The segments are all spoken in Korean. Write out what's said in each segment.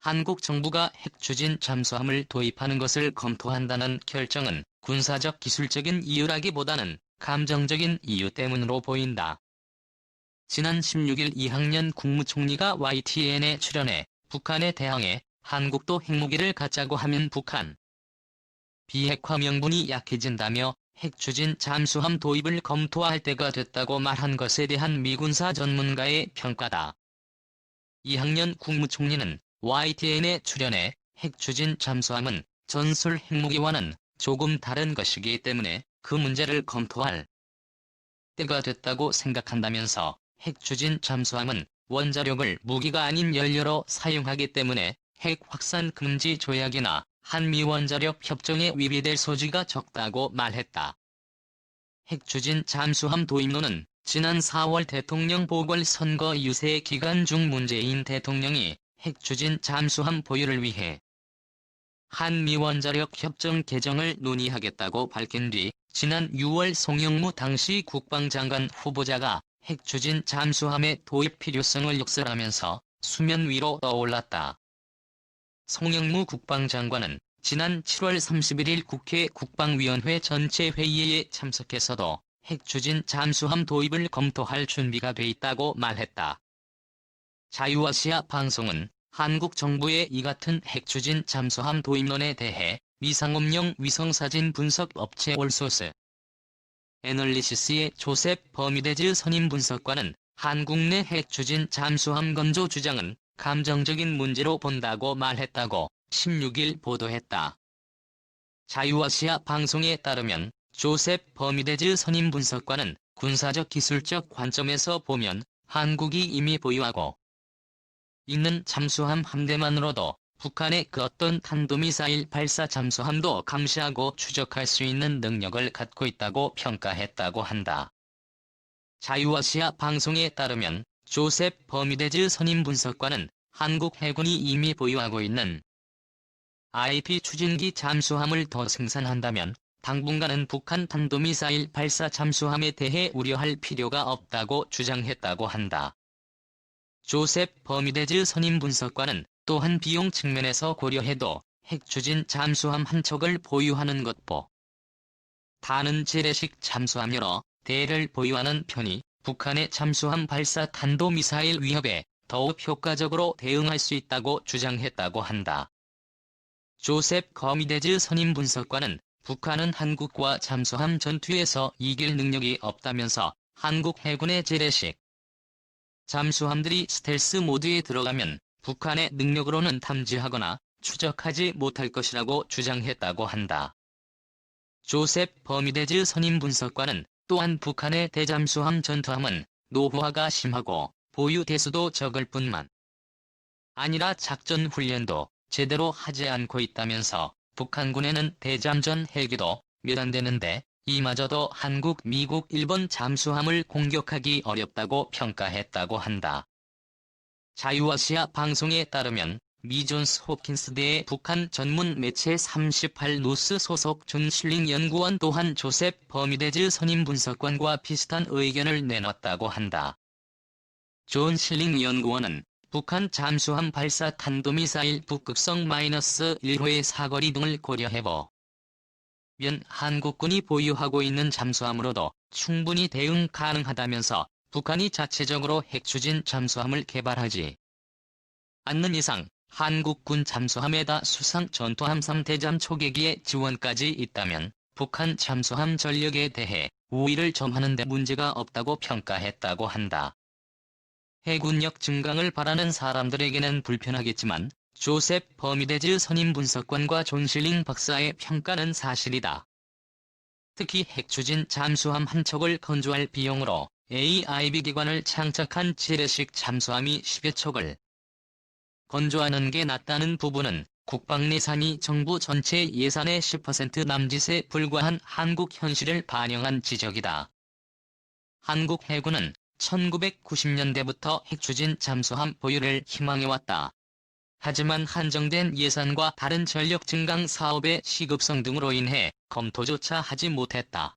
한국 정부가 핵추진 잠수함을 도입하는 것을 검토한다는 결정은 군사적 기술적인 이유라기보다는 감정적인 이유 때문으로 보인다. 지난 16일 이학년 국무총리가 YTN에 출연해 북한에 대항해 한국도 핵무기를 갖자고 하면 북한 비핵화 명분이 약해진다며 핵추진 잠수함 도입을 검토할 때가 됐다고 말한 것에 대한 미군사 전문가의 평가다. 이학년 국무총리는 YTN에 출연해 핵추진 잠수함은 전술 핵무기와는 조금 다른 것이기 때문에 그 문제를 검토할 때가 됐다고 생각한다면서 핵추진 잠수함은 원자력을 무기가 아닌 연료로 사용하기 때문에 핵 확산 금지 조약이나 한미 원자력 협정에 위배될 소지가 적다고 말했다. 핵추진 잠수함 도입론은 지난 4월 대통령 보궐선거 유세 기간 중 문재인 대통령이 핵추진 잠수함 보유를 위해 한미 원자력 협정 개정을 논의하겠다고 밝힌 뒤 지난 6월 송영무 당시 국방장관 후보자가 핵추진 잠수함의 도입 필요성을 역설하면서 수면 위로 떠올랐다. 송영무 국방장관은 지난 7월 31일 국회 국방위원회 전체 회의에 참석해서도 핵추진 잠수함 도입을 검토할 준비가 돼 있다고 말했다. 자유아시아 방송은 한국 정부의 이 같은 핵추진 잠수함 도입론에 대해 미상업용 위성사진 분석 업체 올소스 애널리시스의 조셉 버미데즈 선임 분석관은 한국 내 핵추진 잠수함 건조 주장은 감정적인 문제로 본다고 말했다고 16일 보도했다. 자유아시아 방송에 따르면 조셉 버미데즈 선임 분석관은 군사적 기술적 관점에서 보면 한국이 이미 보유하고 있는 잠수함 함대만으로도 북한의 그 어떤 탄도미사일 발사 잠수함도 감시하고 추적할 수 있는 능력을 갖고 있다고 평가했다고 한다. 자유아시아 방송에 따르면 조셉 버미데즈 선임 분석관은 한국 해군이 이미 보유하고 있는 IP 추진기 잠수함을 더 생산한다면 당분간은 북한 탄도미사일 발사 잠수함에 대해 우려할 필요가 없다고 주장했다고 한다. 조셉 버미데즈 선임 분석관은 또한 비용 측면에서 고려해도 핵추진 잠수함 한 척을 보유하는 것보 다는 재래식 잠수함 여러 대를 보유하는 편이 북한의 잠수함 발사 탄도미사일 위협에 더욱 효과적으로 대응할 수 있다고 주장했다고 한다. 조셉 버미데즈 선임 분석관은 북한은 한국과 잠수함 전투에서 이길 능력이 없다면서 한국 해군의 재래식 잠수함들이 스텔스 모드에 들어가면 북한의 능력으로는 탐지하거나 추적하지 못할 것이라고 주장했다고 한다. 조셉 버미데즈 선임 분석관은 또한 북한의 대잠수함 전투함은 노후화가 심하고 보유 대수도 적을 뿐만 아니라 작전 훈련도 제대로 하지 않고 있다면서 북한군에는 대잠전 헬기도 몇 안 되는데 이마저도 한국, 미국, 일본 잠수함을 공격하기 어렵다고 평가했다고 한다. 자유아시아 방송에 따르면 미 존스 홉킨스대의 북한 전문 매체 38노스 소속 존 실링 연구원 또한 조셉 버미데즈 선임 분석관과 비슷한 의견을 내놨다고 한다. 존 실링 연구원은 북한 잠수함 발사 탄도미사일 북극성 -1호의 사거리 등을 고려해보면 한국군이 보유하고 있는 잠수함으로도 충분히 대응 가능하다면서 북한이 자체적으로 핵추진 잠수함을 개발하지 않는 이상 한국군 잠수함에다 수상 전투함 대잠 초계기의 지원까지 있다면 북한 잠수함 전력에 대해 우위를 점하는 데 문제가 없다고 평가했다고 한다. 해군력 증강을 바라는 사람들에게는 불편하겠지만 조셉 버미데즈 선임 분석관과 존 실링 박사의 평가는 사실이다. 특히 핵추진 잠수함 한 척을 건조할 비용으로 AIB 기관을 장착한 재래식 잠수함이 10여 척을 건조하는 게 낫다는 부분은 국방 예산이 정부 전체 예산의 10% 남짓에 불과한 한국 현실을 반영한 지적이다. 한국 해군은 1990년대부터 핵추진 잠수함 보유를 희망해왔다. 하지만 한정된 예산과 다른 전력 증강 사업의 시급성 등으로 인해 검토조차 하지 못했다.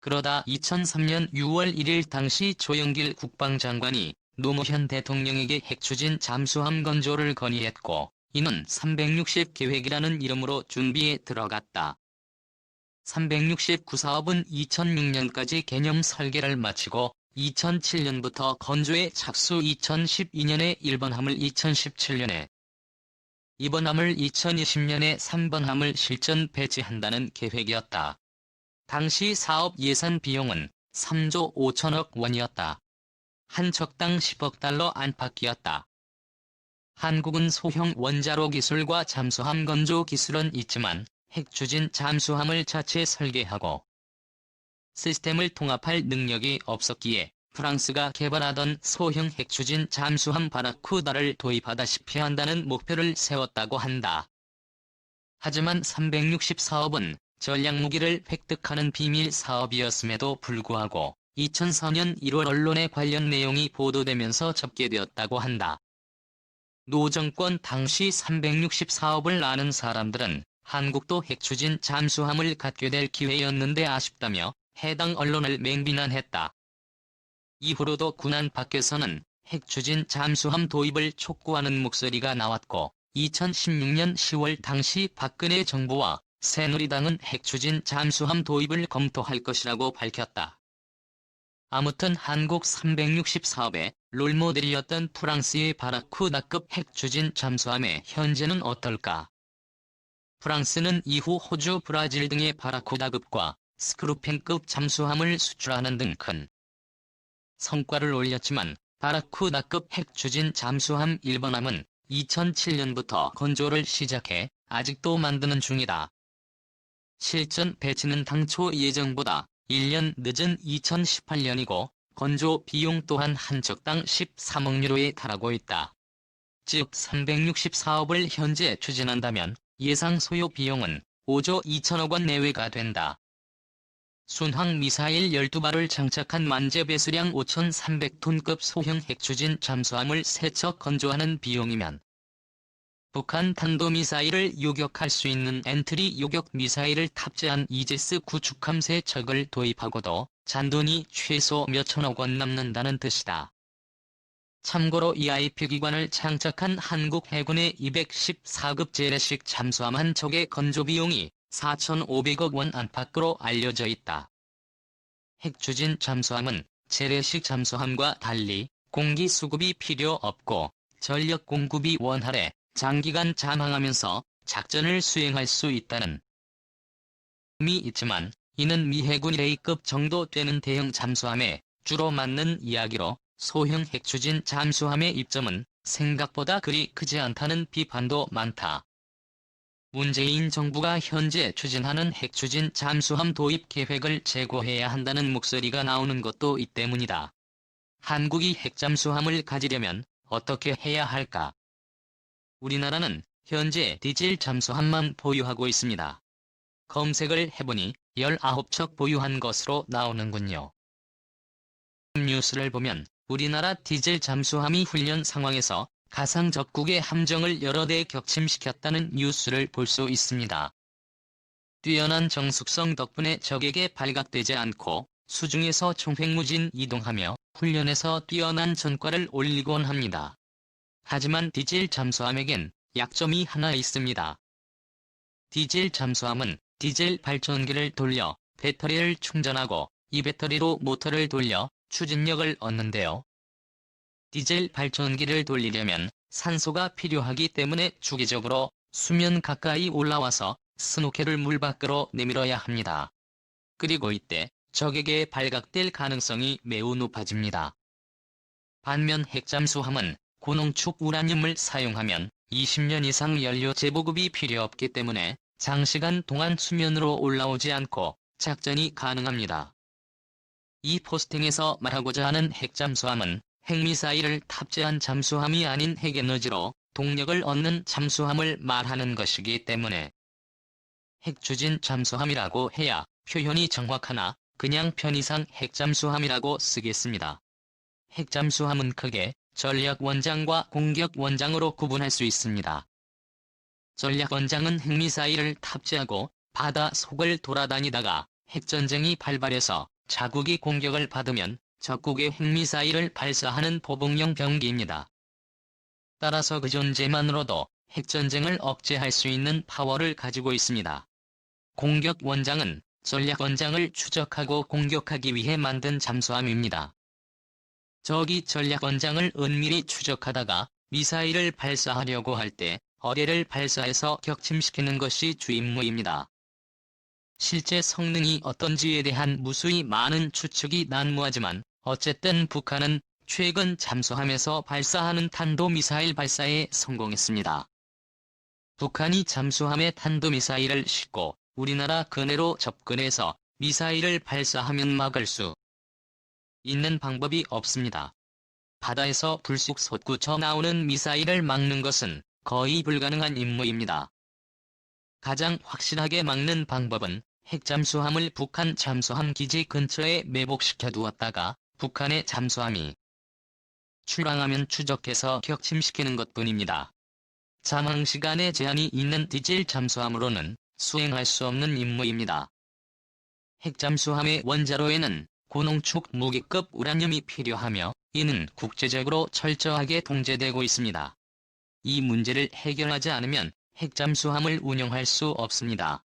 그러다 2003년 6월 1일 당시 조영길 국방장관이 노무현 대통령에게 핵추진 잠수함 건조를 건의했고, 이는 360 계획이라는 이름으로 준비에 들어갔다. 369 사업은 2006년까지 개념 설계를 마치고 2007년부터 건조에 착수, 2012년에 1번 함을, 2017년에 2번 함을, 2020년에 3번 함을 실전 배치한다는 계획이었다. 당시 사업 예산 비용은 3조 5천억 원이었다. 한 척당 10억 달러 안팎이었다. 한국은 소형 원자로 기술과 잠수함 건조 기술은 있지만 핵추진 잠수함을 자체 설계하고 시스템을 통합할 능력이 없었기에 프랑스가 개발하던 소형 핵추진 잠수함 바라쿠다를 도입하다시피 한다는 목표를 세웠다고 한다. 하지만 360 사업은 전략무기를 획득하는 비밀 사업이었음에도 불구하고 2004년 1월 언론에 관련 내용이 보도되면서 접게되었다고 한다. 노 정권 당시 360 사업을 아는 사람들은 한국도 핵추진 잠수함을 갖게 될 기회였는데 아쉽다며 해당 언론을 맹비난했다. 이후로도 군안 밖에서는 핵추진 잠수함 도입을 촉구하는 목소리가 나왔고, 2016년 10월 당시 박근혜 정부와 새누리당은 핵추진 잠수함 도입을 검토할 것이라고 밝혔다. 아무튼 한국 360 사업의 롤모델이었던 프랑스의 바라쿠다급 핵추진 잠수함의 현재는 어떨까? 프랑스는 이후 호주, 브라질 등의 바라쿠다급과 스크루펜급 잠수함을 수출하는 등 큰 성과를 올렸지만 바라쿠다급 핵추진 잠수함 1번함은 2007년부터 건조를 시작해 아직도 만드는 중이다. 실전 배치는 당초 예정보다 1년 늦은 2018년이고 건조 비용 또한 한 척당 13억 유로에 달하고 있다. 즉 360 사업을 현재 추진한다면 예상 소요 비용은 5조 2천억 원 내외가 된다. 순항 미사일 12발을 장착한 만재 배수량 5,300톤급 소형 핵추진 잠수함을 3척 건조하는 비용이면 북한 탄도미사일을 요격할 수 있는 엔트리 요격 미사일을 탑재한 이지스 구축함 3척을 도입하고도 잔돈이 최소 몇천억 원 남는다는 뜻이다. 참고로 EIP 기관을 장착한 한국 해군의 214급 재래식 잠수함 한 척의 건조 비용이 4,500억 원 안팎으로 알려져 있다. 핵추진 잠수함은 재래식 잠수함과 달리 공기 수급이 필요 없고 전력 공급이 원활해 장기간 잠항하면서 작전을 수행할 수 있다는 미 있지만 이는 미 해군 1A급 정도 되는 대형 잠수함에 주로 맞는 이야기로 소형 핵추진 잠수함의 입점은 생각보다 그리 크지 않다는 비판도 많다. 문재인 정부가 현재 추진하는 핵추진 잠수함 도입 계획을 재고해야 한다는 목소리가 나오는 것도 이 때문이다. 한국이 핵잠수함을 가지려면 어떻게 해야 할까? 우리나라는 현재 디젤 잠수함만 보유하고 있습니다. 검색을 해보니 19척 보유한 것으로 나오는군요. 뉴스를 보면 우리나라 디젤 잠수함이 훈련 상황에서 가상 적국의 함정을 여러 대 격침시켰다는 뉴스를 볼 수 있습니다. 뛰어난 정숙성 덕분에 적에게 발각되지 않고 수중에서 총횡무진 이동하며 훈련에서 뛰어난 전과를 올리곤 합니다. 하지만 디젤 잠수함에겐 약점이 하나 있습니다. 디젤 잠수함은 디젤 발전기를 돌려 배터리를 충전하고 이 배터리로 모터를 돌려 추진력을 얻는데요. 디젤 발전기를 돌리려면 산소가 필요하기 때문에 주기적으로 수면 가까이 올라와서 스노켈을 물 밖으로 내밀어야 합니다. 그리고 이때 적에게 발각될 가능성이 매우 높아집니다. 반면 핵잠수함은 고농축 우라늄을 사용하면 20년 이상 연료 재보급이 필요 없기 때문에 장시간 동안 수면으로 올라오지 않고 작전이 가능합니다. 이 포스팅에서 말하고자 하는 핵잠수함은 핵미사일을 탑재한 잠수함이 아닌 핵에너지로 동력을 얻는 잠수함을 말하는 것이기 때문에 핵추진 잠수함이라고 해야 표현이 정확하나 그냥 편의상 핵잠수함이라고 쓰겠습니다. 핵잠수함은 크게 전략원장과 공격원장으로 구분할 수 있습니다. 전략원장은 핵미사일을 탑재하고 바다 속을 돌아다니다가 핵전쟁이 발발해서 자국이 공격을 받으면 적국의 핵미사일을 발사하는 보복용 병기입니다. 따라서 그 존재만으로도 핵전쟁을 억제할 수 있는 파워를 가지고 있습니다. 공격 원장은 전략 원장을 추적하고 공격하기 위해 만든 잠수함입니다. 적이 전략 원장을 은밀히 추적하다가 미사일을 발사하려고 할 때 어뢰를 발사해서 격침시키는 것이 주 임무입니다. 실제 성능이 어떤지에 대한 무수히 많은 추측이 난무하지만 어쨌든 북한은 최근 잠수함에서 발사하는 탄도미사일 발사에 성공했습니다. 북한이 잠수함에 탄도미사일을 싣고 우리나라 근해로 접근해서 미사일을 발사하면 막을 수 있는 방법이 없습니다. 바다에서 불쑥 솟구쳐 나오는 미사일을 막는 것은 거의 불가능한 임무입니다. 가장 확실하게 막는 방법은 핵잠수함을 북한 잠수함 기지 근처에 매복시켜 두었다가 북한의 잠수함이 출항하면 추적해서 격침시키는 것뿐입니다. 잠항시간에 제한이 있는 디젤 잠수함으로는 수행할 수 없는 임무입니다. 핵잠수함의 원자로에는 고농축 무기급 우라늄이 필요하며 이는 국제적으로 철저하게 통제되고 있습니다. 이 문제를 해결하지 않으면 핵잠수함을 운영할 수 없습니다.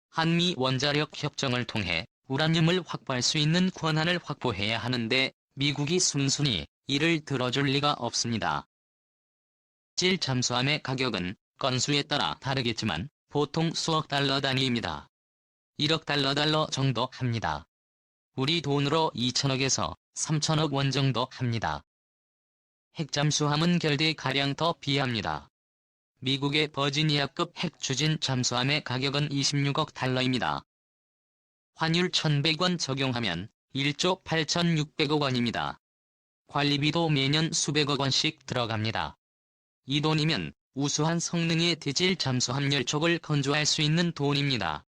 한미 원자력 협정을 통해 우라늄을 확보할 수 있는 권한을 확보해야 하는데 미국이 순순히 이를 들어줄 리가 없습니다. 디젤 잠수함의 가격은 건수에 따라 다르겠지만 보통 수억 달러 단위입니다. 1억 달러 정도 합니다. 우리 돈으로 2천억에서 3천억 원 정도 합니다. 핵잠수함은 결대가량 더 비합니다. 미국의 버지니아급 핵추진 잠수함의 가격은 26억 달러입니다. 환율 1,100원 적용하면 1조 8,600억 원입니다. 관리비도 매년 수백억 원씩 들어갑니다. 이 돈이면 우수한 성능의 디젤 잠수함 10척을 건조할 수 있는 돈입니다.